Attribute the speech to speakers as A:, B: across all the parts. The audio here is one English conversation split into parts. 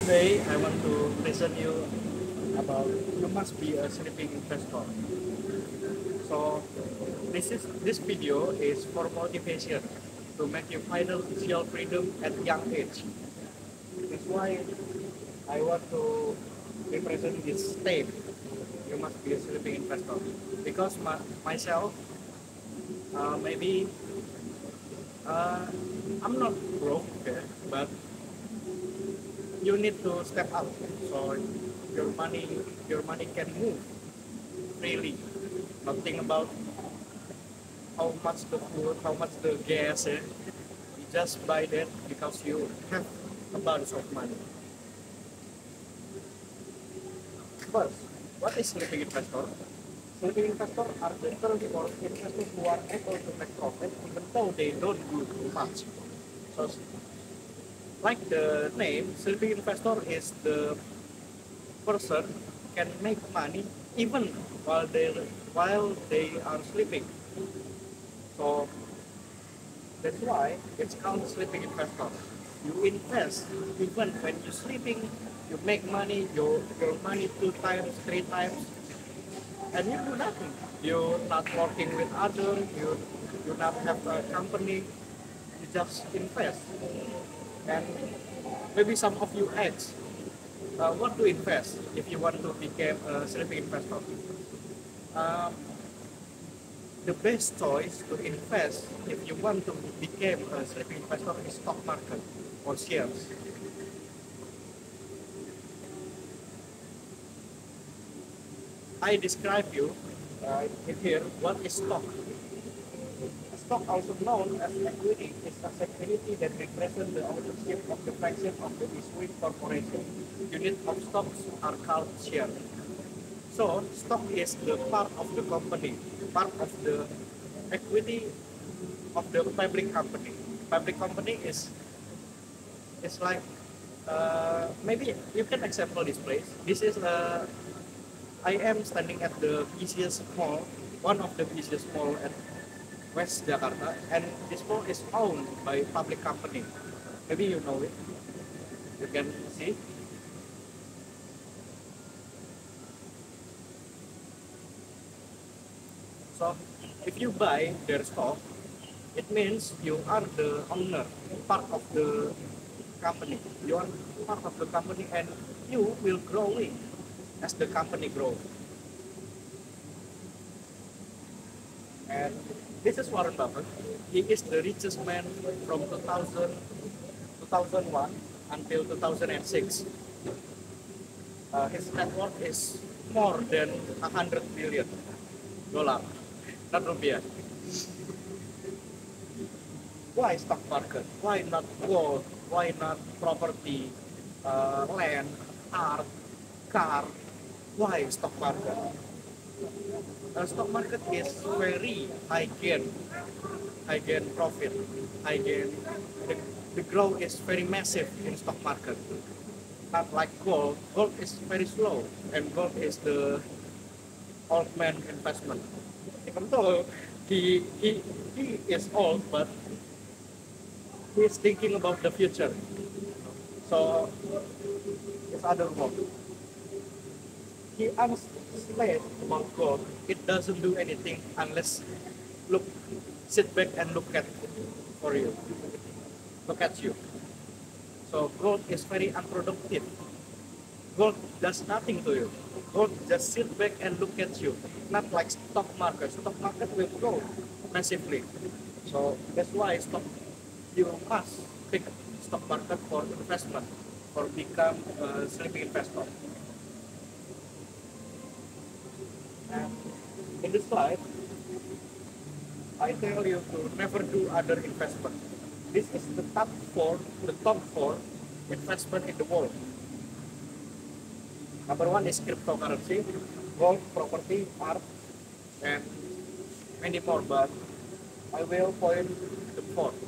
A: Today, I want to present you about you must be a sleeping investor. So, this video is for motivation to make you financial freedom at young age. That's why I want to represent this state. You must be a sleeping investor because myself, maybe uh, I'm not broke, okay, but you need to step up so your money your money can move freely. Not think about how much the food, how much the gas. You just buy that because you have a bunch of money. First, what is sleeping investor? Sleeping investor are the term for investors who are able to make profit even though they don't do too much. So, like the name, sleeping investor is the person can make money even while they are sleeping. So that's why it's called sleeping investor. You invest even when you're sleeping, you make money, your money 2 times, 3 times, and you do nothing. You're not working with others, you not have a company, you just invest. And maybe some of you ask, what to invest if you want to become a sleeping investor? Um, the best choice to invest if you want to become a sleeping investor is stock market or shares. I describe you in here what is stock. Stock, also known as equity, is a security that represents the ownership of the fraction of the issuing corporation. Unit of stocks are called shares. So stock is the part of the company, part of the equity of the public company. Public company is like maybe you can example this place. This is I am standing at the busiest mall, one of the busiest mall at West Jakarta, and this mall is owned by public company. Maybe you know it. You can see. So if you buy their stock, it means you are the owner, part of the company. You are part of the company, and you will growing as the company grows. And this is Warren Buffett. He is the richest man from 2001 until 2006. His net worth is more than $100 billion, not rupiah. Why stock market? Why not gold? Why not property, land, art, car? Why stock market? Stock market is very high gain profit, high gain. The, the growth is very massive in stock market. Not like gold. Gold is very slow, and gold is the old man investment. Even though he is old, but he is thinking about the future. So it's other work. He understands about gold. It doesn't do anything unless look, sit back and look at for you. Look at you. So gold is very unproductive. Gold does nothing to you. Gold just sit back and look at you. Not like stock market. Stock market will grow massively. So that's why you must pick stock market for investment, for become a sleeping investor. And in this slide, I tell you to never do other investment. This is the top four investment in the world. Number one is cryptocurrency, gold, property, art, and many more. But I will point the fourth.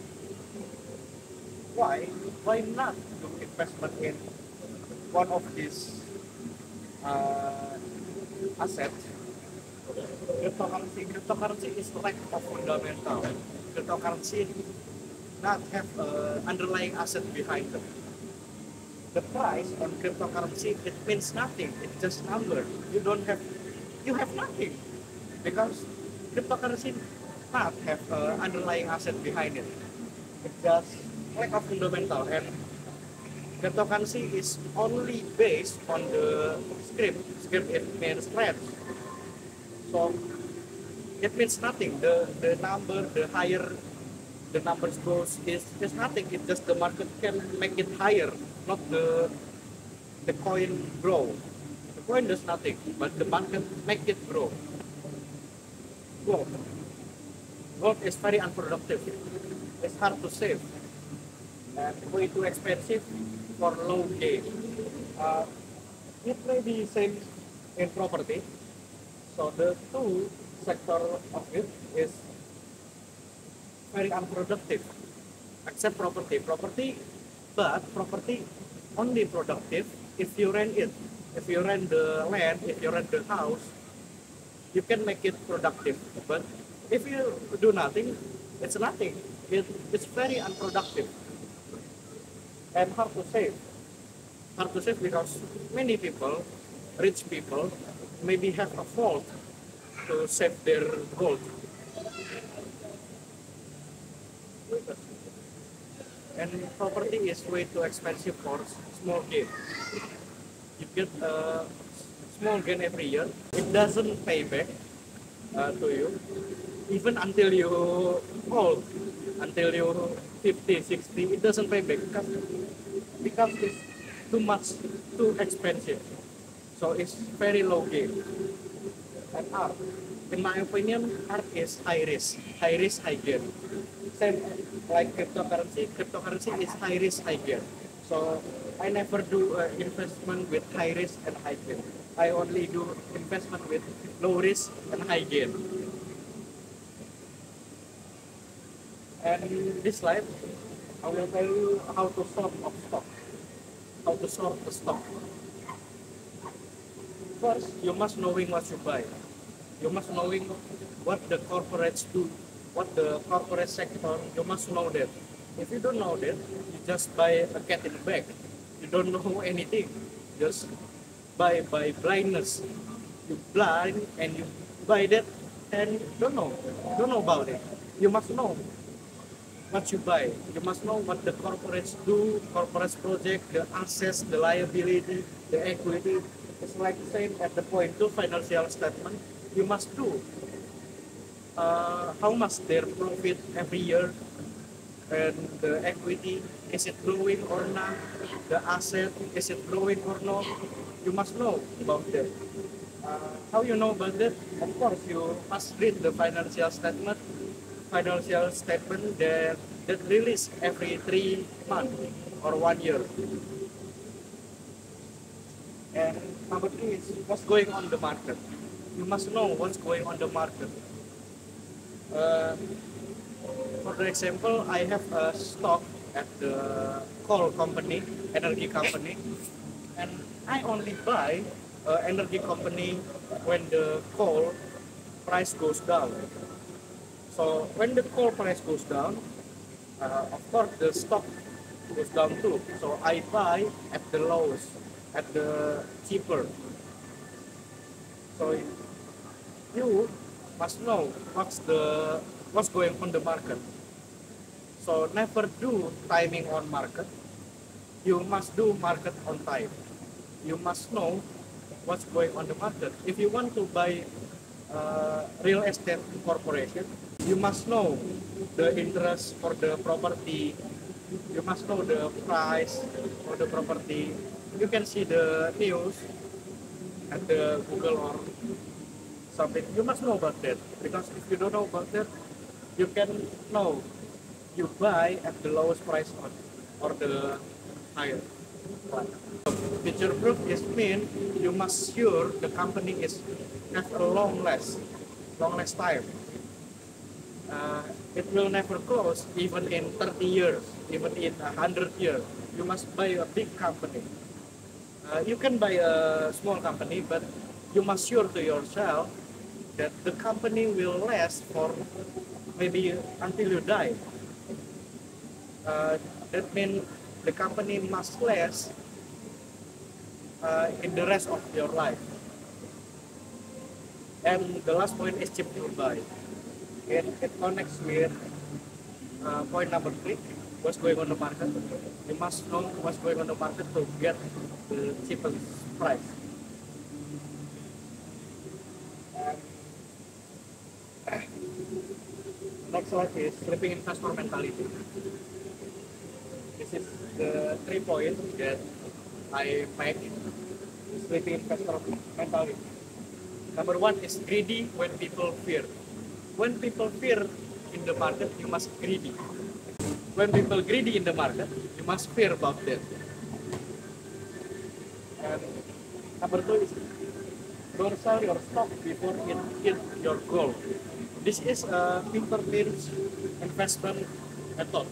A: Why? Why not do investment in one of these uh, assets? Cryptocurrency is lack of fundamental. Cryptocurrency not have underlying asset behind them. the price on cryptocurrency, it means nothing. It's just number. You have nothing because cryptocurrency not have underlying asset behind it. It's just lack of fundamental, and cryptocurrency is only based on the script. Script it means threads. So it means nothing. The number, the higher the numbers goes is nothing. It's just the market can make it higher, not the coin grow. The coin does nothing, but the market make it grow. Gold. Gold is very unproductive. It's hard to save and way too expensive for low gain. Uh, it may be same in property. So the two sector of it is very unproductive, except property. But property only productive if you rent it. If you rent the land, if you rent the house, you can make it productive. But if you do nothing, it's nothing. It's very unproductive and hard to save. Hard to save because many people, rich people, maybe have a fault to save their gold. And property is way too expensive for small gain. You get a small gain every year. It doesn't pay back to you even until you old, until you 50, 60. It doesn't pay back because it's too much, too expensive. So it's very low gain. And art, in my opinion, art is high risk, high gain. Same like cryptocurrency is high risk, high gain. So I never do investment with high risk and high gain. I only do investment with low risk and high gain. And in this slide, I will tell you how to sort of stock, how to sort the stock. First, you must knowing what you buy. You must knowing what the corporates do, what the corporate sector. You must know that. If you don't know that, you just buy a cat in the bag. You don't know anything. Just buy by blindness. You blind and you buy that and don't know about it. You must know what you buy. You must know what the corporates do, corporates project, the assets, the liability, the equity. It's like same at the point two financial statement. You must do how much their profit every year and the equity, is it growing or not? The asset, is it growing or not? You must know about that. How you know about that? Of course, you must read the financial statement. Financial statement that release every 3 months or 1 year. And number three is what's going on the market. You must know what's going on the market. For the example, I have a stock at the coal company, energy company, and I only buy energy company when the coal price goes down. So when the coal price goes down, of course the stock goes down too. So I buy at the lowest, at the cheaper. So you must know what's going on the market. So never do timing on market. You must do market on time. You must know what's going on the market. If you want to buy real estate corporation, you must know the interest for the property. You must know the price for the property. You can see the news at the Google or something. You must know about that because if you don't know about that, you can know you buy at the lowest price or the higher price. Future proof is mean you must sure the company is have a long last time. It will never close even in 30 years, even in 100 years. You must buy a big company. You can buy a small company, but you must sure to yourself that the company will last for maybe until you die. That means the company must last in the rest of your life. And the last point is cheap to buy. It connects with point number three, what's going on the market. You must know what's going on the market to get the cheapest price. Next one is sleeping investor mentality. This is the 3 points that I make in sleeping investor mentality. Number one is greedy when people fear. When people fear in the market, you must greedy. When people greedy in the market, you must fear about that. And number two is don't sell your stock before it hits your goal. This is a Peter Lynch investment method.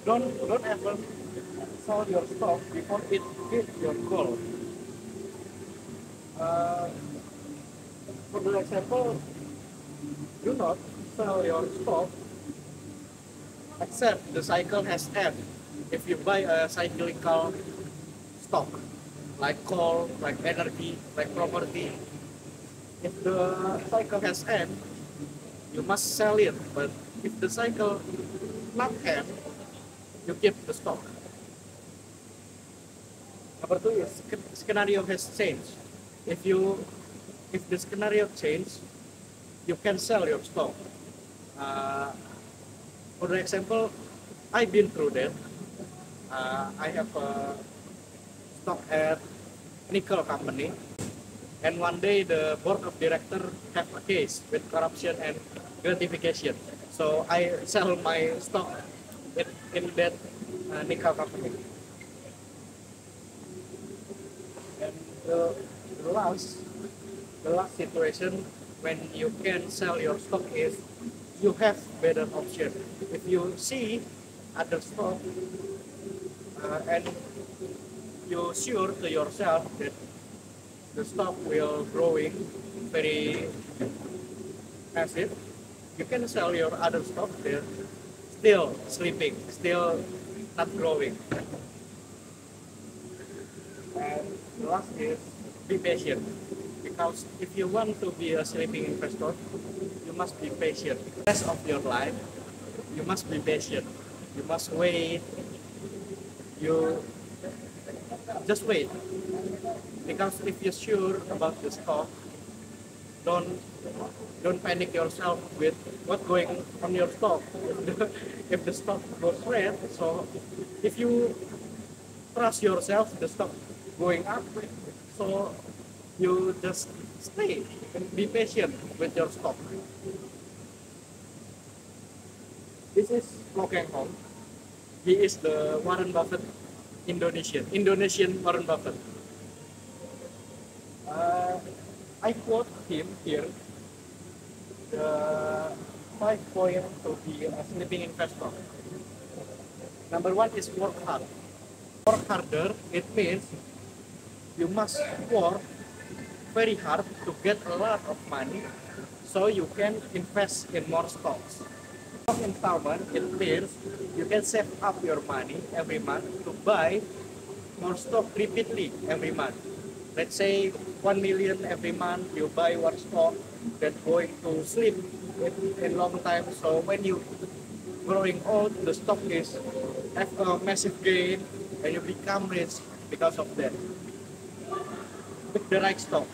A: Don't ever sell your stock before it hits your goal. Uh, for example, do not sell your stock except the cycle has ended. If you buy a cyclical stock like coal, like energy, like property, if the cycle has ended, you must sell it. But if the cycle not end, you keep the stock. Number two is scenario has changed. If the scenario change, you can sell your stock. Uh, for example, I've been through that. I have a stock at nickel company, and one day the board of director have a case with corruption and gratification. So I sell my stock in that nickel company. And the last the last situation when you can sell your stock is you have better option. If you see other stock and you sure to yourself that the stock will growing very massive, you can sell your other stock there still sleeping, still not growing. And the last is be patient. Because if you want to be a sleeping investor, you must be patient. The rest of your life, you must be patient. You must wait. You just wait. Because if you're sure about the stock, don't don't panic yourself with what's going on your stock. If the stock goes red, so if you trust yourself, the stock going up, so you just stay and be patient with your stock. This is Lo Keng Hong. He is the Warren Buffett Indonesian Warren Buffett. I quote him here. The 5 points to be a sleeping investor. Number one is work hard. Work harder, it means you must work very hard to get a lot of money so you can invest in more stocks. Stock installment, it means you can save up your money every month to buy more stock repeatedly every month. Let's say 1 million every month, you buy one stock that's going to sleep in long time. So when you growing old, the stock is have a massive gain and you become rich because of that. Pick the right stock.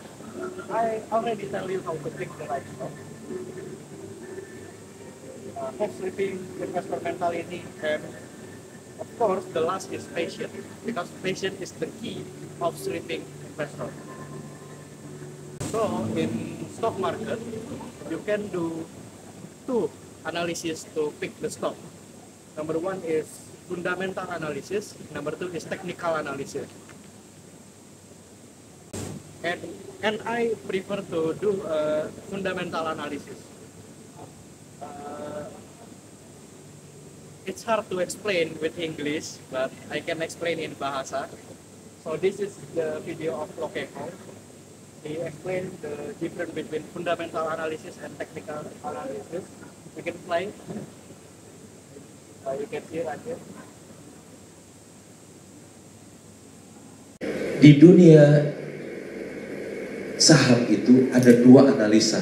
A: I already tell you how to pick the right stock. Have sleeping investor mentality, and of course the last is patience, because patience is the key of sleeping investor. So in stock market, you can do two analysis to pick the stock. Number one is fundamental analysis. Number two is technical analysis. And I prefer to do a fundamental analysis. It's hard to explain with English, but I can explain in Bahasa. So this is the video of Lo Keng Hong. He explained the difference between fundamental analysis and technical analysis. We can play. You can see right here.
B: Di dunia saham itu ada dua analisa.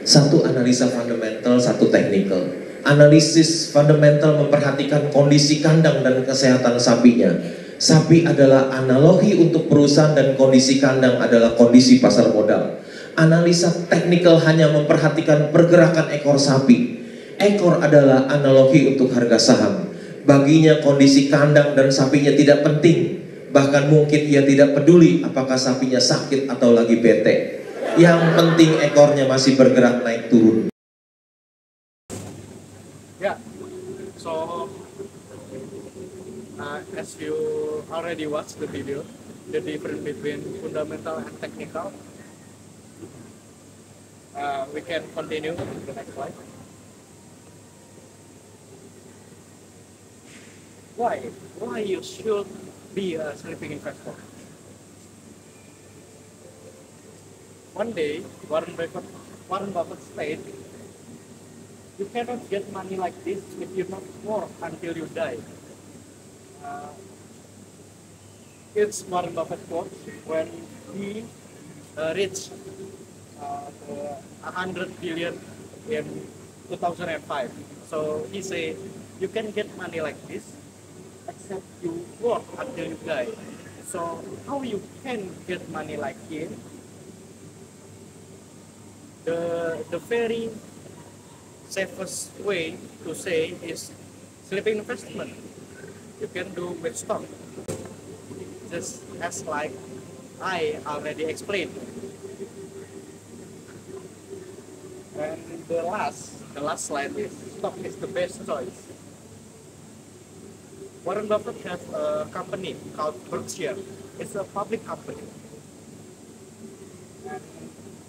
B: Satu analisa fundamental, satu technical. Analisis fundamental memperhatikan kondisi kandang dan kesehatan sapinya. Sapi adalah analogi untuk perusahaan dan kondisi kandang adalah kondisi pasar modal. Analisa technical hanya memperhatikan pergerakan ekor sapi. Ekor adalah analogi untuk harga saham. Baginya kondisi kandang dan sapinya tidak penting. Bahkan mungkin ia tidak peduli apakah sapinya sakit atau lagi bete. Yang penting ekornya masih bergerak naik turun.
A: Yeah. So as you already watched the video, the difference between fundamental and technical. We can continue to the next slide. Why you should be a sleeping investor? One day, Warren Buffett said, you cannot get money like this if you not work until you die. It's Warren Buffett quote when he reached 100 billion in 2005. So he said, you can get money like this except you work until you die. So how you can get money like him? The very safest way to say is sleeping investment. You can do with stock, just as like I already explained. And the last slide is stock is the best choice. Warren Buffett has a company called Berkshire. It's a public company. And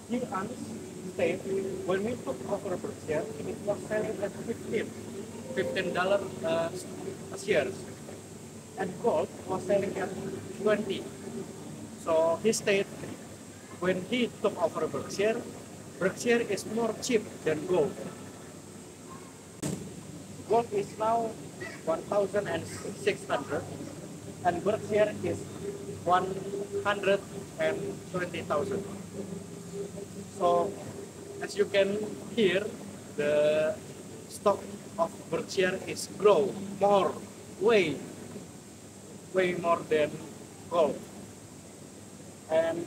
A: he stated when we took over Berkshire, it was selling at $15 a share, and gold was selling at 20. So he stated when he took over Berkshire is more cheap than gold. Gold is now 1,600 and Berkshire is 120,000. So as you can hear, the stock of Berkshire is grow more, way more than gold. And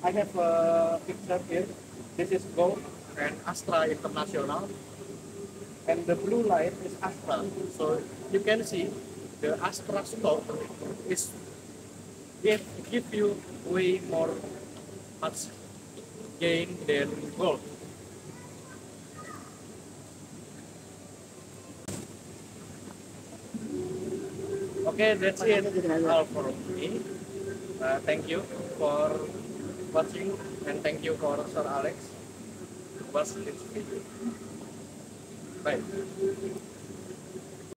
A: I have a picture here. This is gold and Astra International, and the blue line is Astra. So you can see the Astra stock is give you way more much gain than gold. Okay, that's it all for me. Thank you for watching and thank you for Sir Alex to watch this video. Bye.